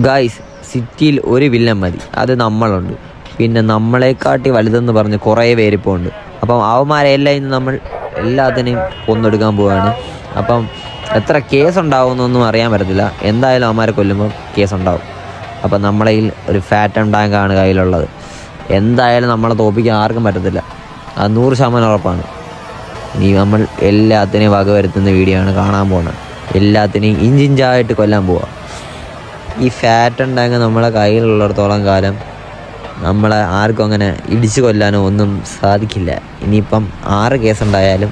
Guys, സിറ്റിയിൽ ഒരു villain മതി, അത് നമ്മളുണ്ട്. പിന്നെ നമ്മളെക്കാട്ടി വലുതെന്ന് പറഞ്ഞ് കുറേ പേരിപ്പോൾ ഉണ്ട്. അപ്പം അവന്മാരെല്ലാം ഇന്ന് നമ്മൾ എല്ലാത്തിനെയും കൊന്നെടുക്കാൻ പോവുകയാണ്. അപ്പം എത്ര കേസ് ഉണ്ടാവുമെന്നൊന്നും അറിയാൻ പറ്റത്തില്ല. എന്തായാലും അവന്മാരെ കൊല്ലുമ്പോൾ കേസുണ്ടാവും. അപ്പം നമ്മളതിൽ ഒരു ഫാറ്റം ടാങ്കാണ് കയ്യിലുള്ളത്. എന്തായാലും നമ്മളെ തോൽപ്പിക്കാൻ ആർക്കും പറ്റത്തില്ല, അത് 100% ഉറപ്പാണ്. ഇനി നമ്മൾ എല്ലാത്തിനെയും വകവരുത്തുന്ന വീഡിയോ ആണ് കാണാൻ പോകുന്നത്. എല്ലാത്തിനെയും ഇഞ്ചിഞ്ചായിട്ട് കൊല്ലാൻ പോവുക. ഈ ഫാറ്റം ടാങ്ക് നമ്മളെ കയ്യിലുള്ളിടത്തോളം കാലം നമ്മളെ ആർക്കും അങ്ങനെ ഇടിച്ചു കൊല്ലാനോ ഒന്നും സാധിക്കില്ല. ഇനിയിപ്പം 6 കേസുണ്ടായാലും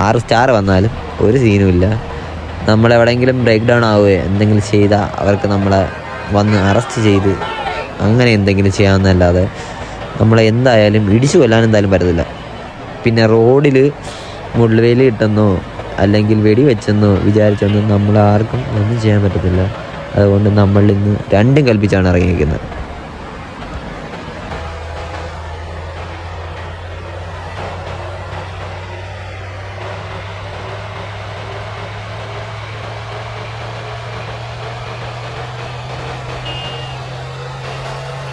6 സ്റ്റാർ വന്നാലും ഒരു സീനുമില്ല. നമ്മളെവിടെയെങ്കിലും ബ്രേക്ക് ഡൗൺ ആവുകയോ എന്തെങ്കിലും ചെയ്താൽ അവർക്ക് നമ്മളെ വന്ന് അറസ്റ്റ് ചെയ്ത് അങ്ങനെ എന്തെങ്കിലും ചെയ്യാമെന്നല്ലാതെ നമ്മളെ എന്തായാലും ഇടിച്ചു കൊല്ലാൻ എന്തായാലും പറ്റത്തില്ല. പിന്നെ റോഡിൽ മുള്ളുവേലി കിട്ടുന്നോ അല്ലെങ്കിൽ വെടി വെച്ചെന്നോ വിചാരിച്ചൊന്നും നമ്മളാർക്കും ഒന്നും ചെയ്യാൻ പറ്റത്തില്ല. അതുകൊണ്ട് നമ്മൾ ഇന്ന് രണ്ടും കൽപ്പിച്ചാണ് ഇറങ്ങിയിരിക്കുന്നത്.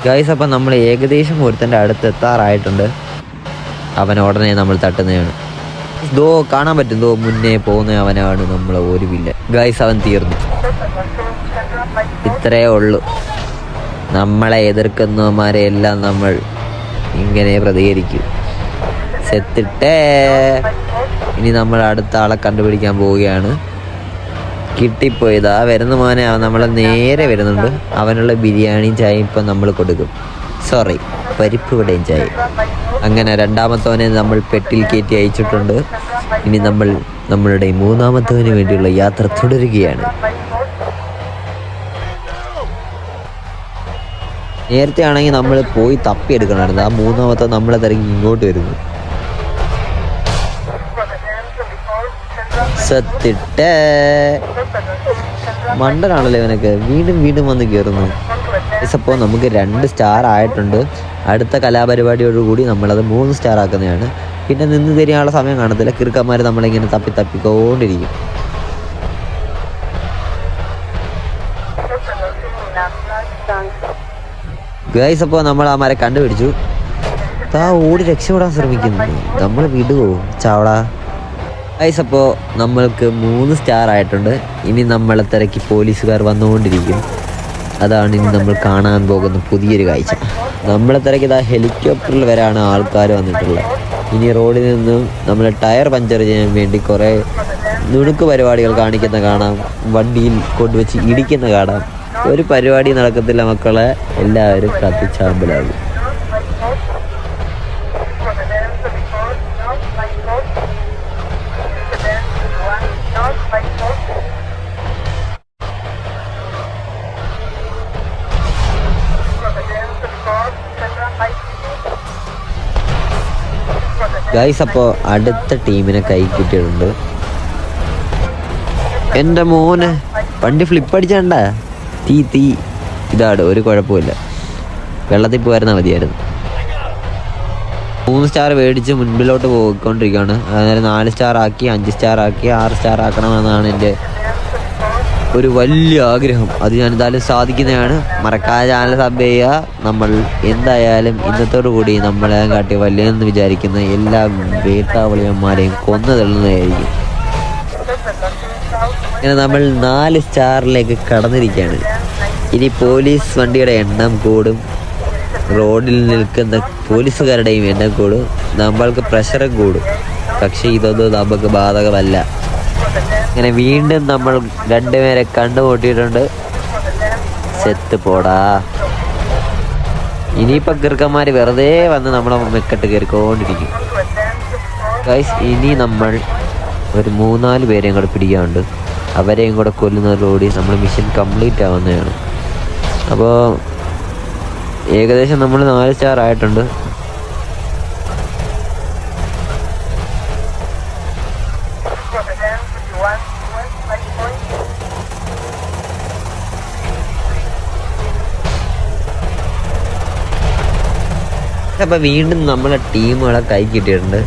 ഗൈസ്, അപ്പം നമ്മൾ ഏകദേശം ഒരുത്തൻ്റെ അടുത്ത് എത്താറായിട്ടുണ്ട്. അവൻ ഉടനെ നമ്മൾ തട്ടുന്നതാണ്. ദോ കാണാൻ പറ്റും, ദോ മുന്നേ പോകുന്ന അവനാണ് നമ്മളെ ഒരു വില്ലൻ. ഗൈസ്, അവൻ തീർന്നു. ഇത്രയേ ഉള്ളൂ. നമ്മളെ എതിർക്കുന്നവന്മാരെ എല്ലാം നമ്മൾ ഇങ്ങനെ പ്രതികരിക്കും. സെത്തിട്ടേ ഇനി നമ്മൾ അടുത്ത ആളെ കണ്ടുപിടിക്കാൻ പോവുകയാണ്. കിട്ടിപ്പോയതാ വരുന്ന മോനെ, നമ്മളെ നേരെ വരുന്നുണ്ട്. അവനുള്ള ബിരിയാണിയും ചായയും ഇപ്പം നമ്മൾ കൊടുക്കും. സോറി, പരിപ്പ് വടയും ചായ. അങ്ങനെ രണ്ടാമത്തവനെ നമ്മൾ പെട്ടിൽ കയറ്റി അയച്ചിട്ടുണ്ട്. ഇനി നമ്മൾ നമ്മളുടെ മൂന്നാമത്തവന് വേണ്ടിയുള്ള യാത്ര തുടരുകയാണ്. നേരത്തെ ആണെങ്കിൽ നമ്മൾ പോയി തപ്പിയെടുക്കണമായിരുന്നു. ആ മൂന്നാമത്തെ നമ്മളെ തിരക്കി ഇങ്ങോട്ട് വരുന്നു. സത്തിട്ടേ മണ്ടനാണല്ലോ ഇവനൊക്കെ, വീണ്ടും വീണ്ടും വന്ന് കയറുന്നു. അപ്പോൾ നമുക്ക് 2 സ്റ്റാർ ആയിട്ടുണ്ട്. അടുത്ത കലാപരിപാടിയോടുകൂടി നമ്മളത് 3 സ്റ്റാർ ആക്കുന്നതാണ്. പിന്നെ നിന്ന് തിരിയാനുള്ള സമയം കാണത്തില്ല. കിറുക്കന്മാർ നമ്മളിങ്ങനെ തപ്പിക്കൊണ്ടിരിക്കും. ഗൈസ്, അപ്പോൾ നമ്മൾ ആ മരം കണ്ടുപിടിച്ചു. ഓടി രക്ഷപ്പെടാൻ ശ്രമിക്കുന്നു. നമ്മൾ വിടുവോ ചാവടാ? ഗൈസ്, അപ്പോൾ നമ്മൾക്ക് 3 സ്റ്റാർ ആയിട്ടുണ്ട്. ഇനി നമ്മളെ തിരക്കി പോലീസുകാർ വന്നുകൊണ്ടിരിക്കും. അതാണ് ഇനി നമ്മൾ കാണാൻ പോകുന്ന പുതിയൊരു കാഴ്ച. നമ്മളെ തിരക്കി ഹെലികോപ്റ്ററിൽ വരെയാണ് ആൾക്കാർ വന്നിട്ടുള്ളത്. ഇനി റോഡിൽ നിന്നും നമ്മളെ ടയർ പഞ്ചർ ചെയ്യാൻ വേണ്ടി കുറേ നുണുക്ക് പരിപാടികൾ കാണിക്കുന്ന കാണാം. വണ്ടിയിൽ കൊണ്ടുവച്ച് ഇടിക്കുന്ന കാണാം. ഒരു പരിപാടി നടക്കത്തില്ല മക്കളെ, എല്ലാവരും കത്തിച്ചാമ്പലാകും. ഗൈസ്, അപ്പോൾ അടുത്ത ടീമിനെ കൈ കിട്ടിയിട്ടുണ്ട്. എൻ്റെ മോനെ വണ്ടി ഫ്ലിപ്പ് അടിച്ചാണ്ട തീ ഇതാണ്. ഒരു കുഴപ്പമില്ല, വെള്ളത്തിൽ പോയിരുന്നാൽ മതിയായിരുന്നു. 3 സ്റ്റാർ മേടിച്ച് മുൻപിലോട്ട് പോയിക്കൊണ്ടിരിക്കുകയാണ്. അതായത് 4 സ്റ്റാർ ആക്കി, 5 സ്റ്റാർ ആക്കി, 6 സ്റ്റാർ ആക്കണമെന്നാണ് എൻ്റെ ഒരു വലിയ ആഗ്രഹം. അത് ഞാൻ എന്തായാലും സാധിക്കുന്നതാണ്. മറക്കാതെ ചാനൽ സബ് ചെയ്യുക. നമ്മൾ എന്തായാലും ഇന്നത്തോടു കൂടി നമ്മളെ കാട്ടി വലിയെന്ന് വിചാരിക്കുന്ന എല്ലാ വേട്ടാവളിയന്മാരെയും കൊന്നു തള്ളുന്നതായിരിക്കും. ഇങ്ങനെ നമ്മൾ 4 സ്റ്റാറിലേക്ക് കടന്നിരിക്കുകയാണ്. ഇനി പോലീസ് വണ്ടിയുടെ എണ്ണം കൂടും, റോഡിൽ നിൽക്കുന്ന പോലീസുകാരുടെയും എണ്ണം കൂടും, നമ്മൾക്ക് പ്രഷറും കൂടും. പക്ഷേ ഇതൊന്നും നമുക്ക് ബാധകമല്ല. ഇങ്ങനെ വീണ്ടും നമ്മൾ 2 പേരെ കണ്ടുമുട്ടിയിട്ടുണ്ട്. സെത്ത് പോടാ. ഇനിയിപ്പോൾ കിറുക്കന്മാർ വെറുതെ വന്ന് നമ്മളെ മെക്കെട്ട് കയറിക്കൊണ്ടിരിക്കും. ഗൈസ്, ഇനി നമ്മൾ ഒരു 3-4 പേരെയും കൂടെ പിടിക്കാറുണ്ട്. അവരെയും കൂടെ കൊല്ലുന്നതോടുകൂടി നമ്മൾ മിഷൻ കംപ്ലീറ്റ് ആവുന്നതാണ്. അപ്പോൾ ഏകദേശം നമ്മൾ 4 സ്റ്റാർ ആയിട്ടുണ്ട്. അപ്പോൾ വീണ്ടും നമ്മളെ ടീമുകളെ കൈ കിട്ടിയിട്ടുണ്ട്.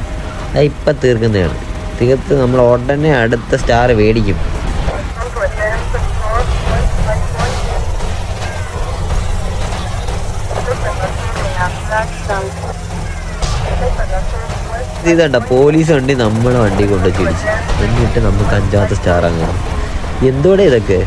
അത് ഇപ്പം തീർക്കുന്നതാണ്. തീർത്ത് നമ്മൾ ഉടനെ അടുത്ത സ്റ്റാർ മേടിക്കും. ഇതണ്ട പോലീസ് വണ്ടി നമ്മളെ വണ്ടി കൊണ്ട് ചിടിച്ചു, എന്നിട്ട് നമുക്ക് 5ാമത്തെ സ്റ്റാർ അങ്ങനെ. എന്തോടെ ഇതൊക്കെ?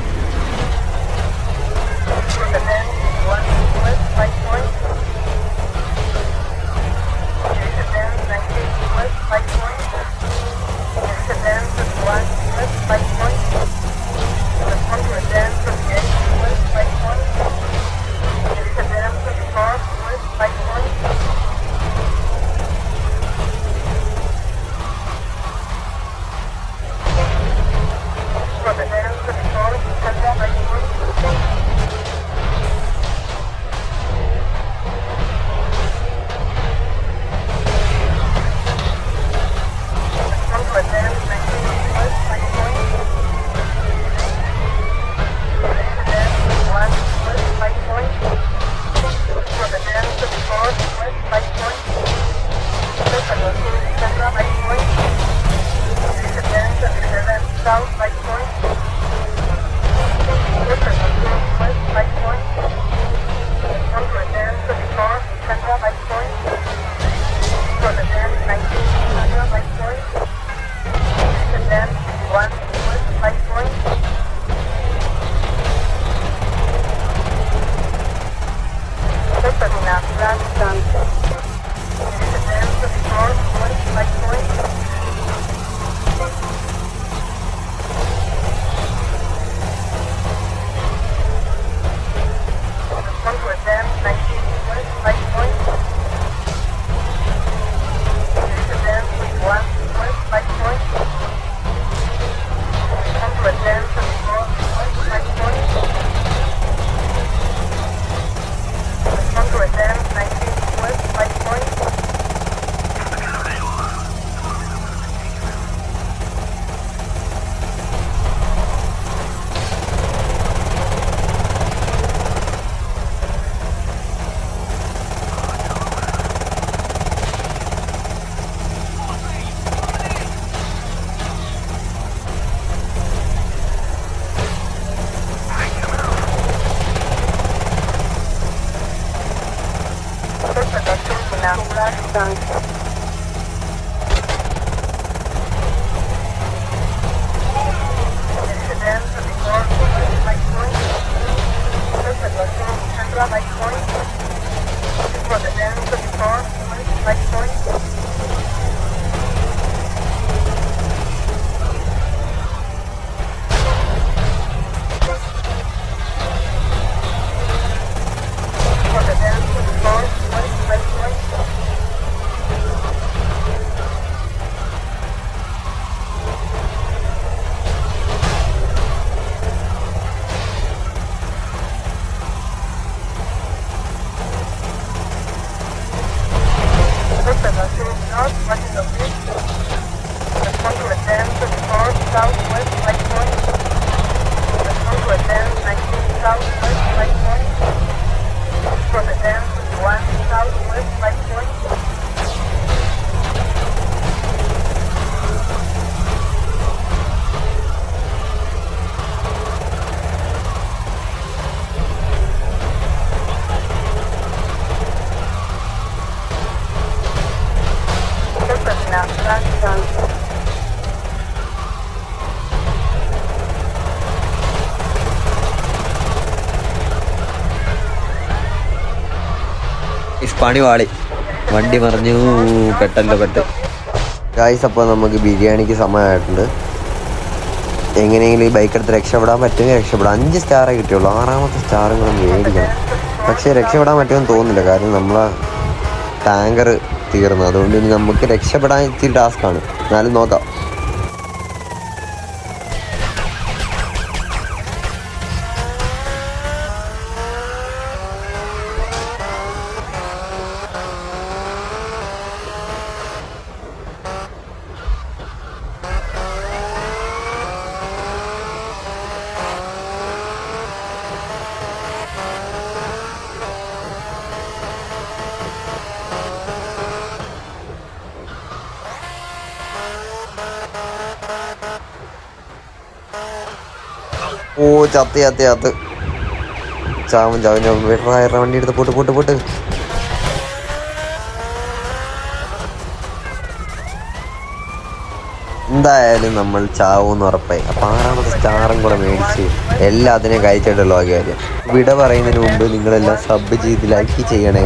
പണി വാളി, വണ്ടി മറിഞ്ഞു, പെട്ടല്ലോ പെട്ട്. ഗായ്സ്, അപ്പോൾ നമുക്ക് ബിരിയാണിക്ക് സമയമായിട്ടുണ്ട്. എങ്ങനെയെങ്കിലും ഈ ബൈക്ക് എടുത്ത് രക്ഷപ്പെടാൻ പറ്റുമെങ്കിൽ രക്ഷപ്പെടാം. 5 സ്റ്റാറേ കിട്ടിയുള്ളൂ, 6ാമത്തെ സ്റ്റാറും കൂടെ മേടിക്കണം. പക്ഷേ രക്ഷപ്പെടാൻ പറ്റുമെന്ന് തോന്നുന്നില്ല, കാരണം നമ്മളെ ടാങ്കർ തീർന്നു. അതുകൊണ്ട് ഇനി നമുക്ക് രക്ഷപ്പെടാൻ ഇച്ചിരി ടാസ്ക്കാണ്. എന്നാലും നോക്കാം. ഓ, ചത്ത് ചാവും. വണ്ടി എടുത്ത് പോട്ട്. എന്തായാലും നമ്മൾ ചാവൂന്ന് ഉറപ്പായി. അപ്പം 6ാമത്തെ സ്റ്റാറും കൂടെ മേടിച്ച് എല്ലാത്തിനെയും കഴിച്ചിട്ടുള്ള കാര്യം. വിട പറയുന്നതിന് മുമ്പ് നിങ്ങളെല്ലാം സബ് ചെയ്ത് ലൈക്ക് ചെയ്യണേ.